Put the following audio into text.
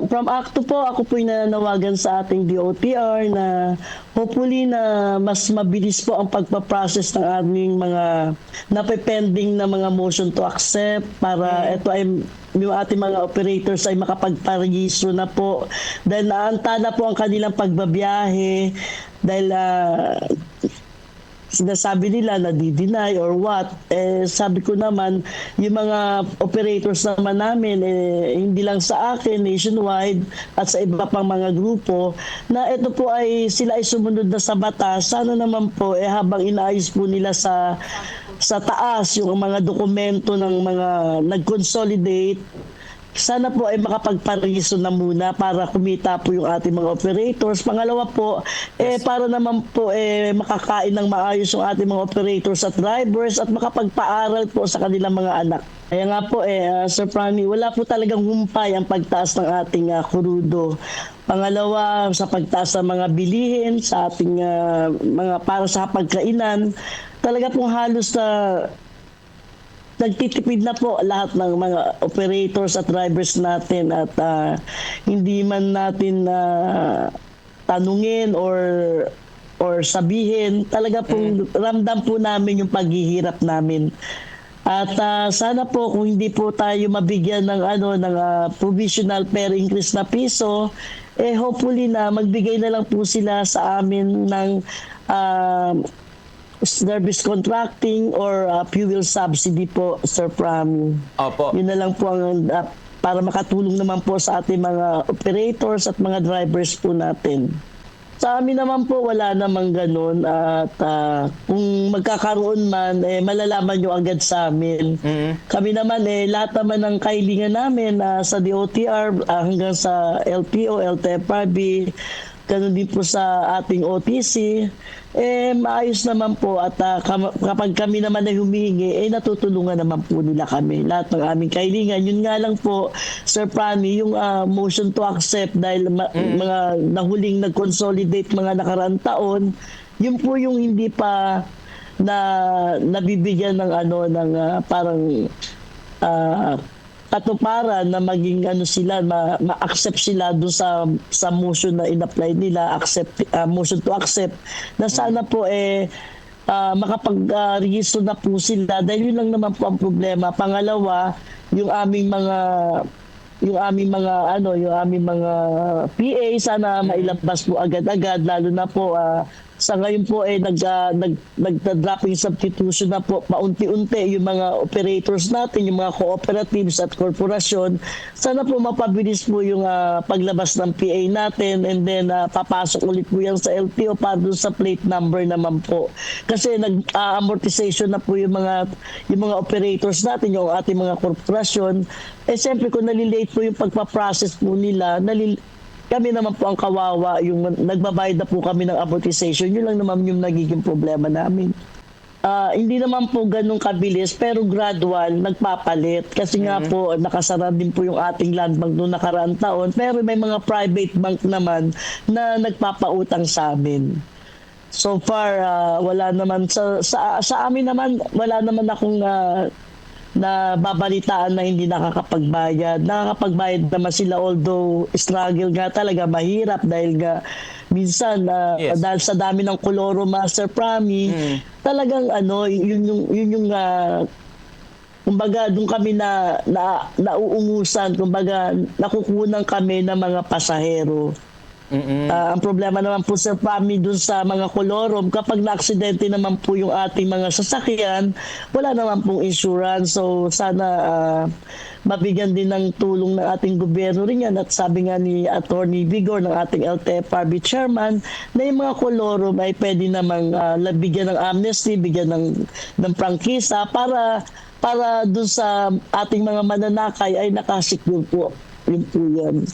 From Acto po, ako po'y nananawagan sa ating DOTR na hopefully na mas mabilis po ang pagpaprocess ng aming mga napepending na mga motion to accept para ito ay yung ating mga operators ay makapagparehistro na po dahil naanta na po ang kanilang pagbabiyahe dahil sinasabi nila na di-deny or what. Sabi ko naman, yung mga operators naman namin, hindi lang sa akin, nationwide, at sa iba pang mga grupo, na ito po ay sila ay sumunod na sa batas. Sana naman po, habang inaayos po nila sa taas yung mga dokumento ng mga nag-consolidate, sana po ay makapagpariso na muna para kumita po yung ating mga operators. Pangalawa po, para naman po makakain ng maayos yung ating mga operators at drivers at makapagpaaral po sa kanilang mga anak. Kaya nga po, Sir Prami, wala po talagang humpay ang pagtaas ng ating krudo. Pangalawa, sa pagtaas ng mga bilihin, sa ating mga para sa pagkainan, talaga pong halos na nagtitipid na po lahat ng mga operators at drivers natin at hindi man natin tanungin or sabihin, talaga pong ramdam po namin yung paghihirap namin. At sana po kung hindi po tayo mabigyan ng provisional fare increase na piso, hopefully na magbigay na lang po sila sa amin ng service contracting or fuel subsidy po, Sir Prami. Opo. Yun na lang po ang para makatulong naman po sa ating mga operators at mga drivers po natin. Sa amin naman po, wala namang ganun. At kung magkakaroon man, malalaman nyo agad sa amin. Kami naman, lahat naman ng kahilingan namin sa DOTR hanggang sa LTO, LTFRB, ganun din po sa ating OTC, maayos naman po at kapag kami naman ay humihingi, natutulungan naman po nila kami. Lahat ng aming kahilingan. Yun nga lang po, Sir Prami, yung motion to accept dahil mga nahuling nag-consolidate mga nakaraang taon, yun po yung hindi pa nabibigyan ng parang katuparan na maging sila ma-accept sila doon sa motion na in-apply nila, motion to accept, na sana po makapag-register na po sila dahil yun lang naman po ang problema. Pangalawa, yung aming mga PA sana mailabas po agad-agad, lalo na po sa ngayon po nagda-dropping substitution na po paunti-unti yung mga operators natin, yung mga cooperatives at korporasyon. Sana po mapabilis po yung paglabas ng PA natin and then papasok ulit po yan sa LTO para doon sa plate number naman po. Kasi nag-amortization na po yung mga operators natin, yung ating mga korporasyon. Siyempre kung nalilate po yung pagpaprocess po nila, kami naman po ang kawawa, yung nagbabayad na po kami ng amortization. Yun lang naman yung nagiging problema namin. Hindi naman po ganun kabilis, pero gradual, nagpapalit. Kasi nga po, nakasara din po yung ating land bank noong nakaraang taon. Pero may mga private bank naman na nagpapautang sa amin. So far, wala naman. Sa amin naman, wala naman akong na babalitaan na hindi nakakapagbayad. Nakakapagbayad naman sila, although struggle nga talaga, mahirap dahil nga minsan dahil sa dami ng koloro, Master Prami, talagang yun yung kumbaga doon kami nauungusan, kumbaga nakukunan kami ng mga pasahero. Ang problema naman po sa PAMI dun sa mga kolorom, kapag na-aksidente naman po yung ating mga sasakyan, wala naman pong insurance. So sana mabigyan din ng tulong ng ating gobyerno rin yan. At sabi nga ni Attorney Vigor ng ating LTFRB chairman, na yung mga kolorom ay pwede namang bigyan ng amnesty, bigyan ng prangkisa para dun sa ating mga mananakay ay nakasecure po. Yun po yan.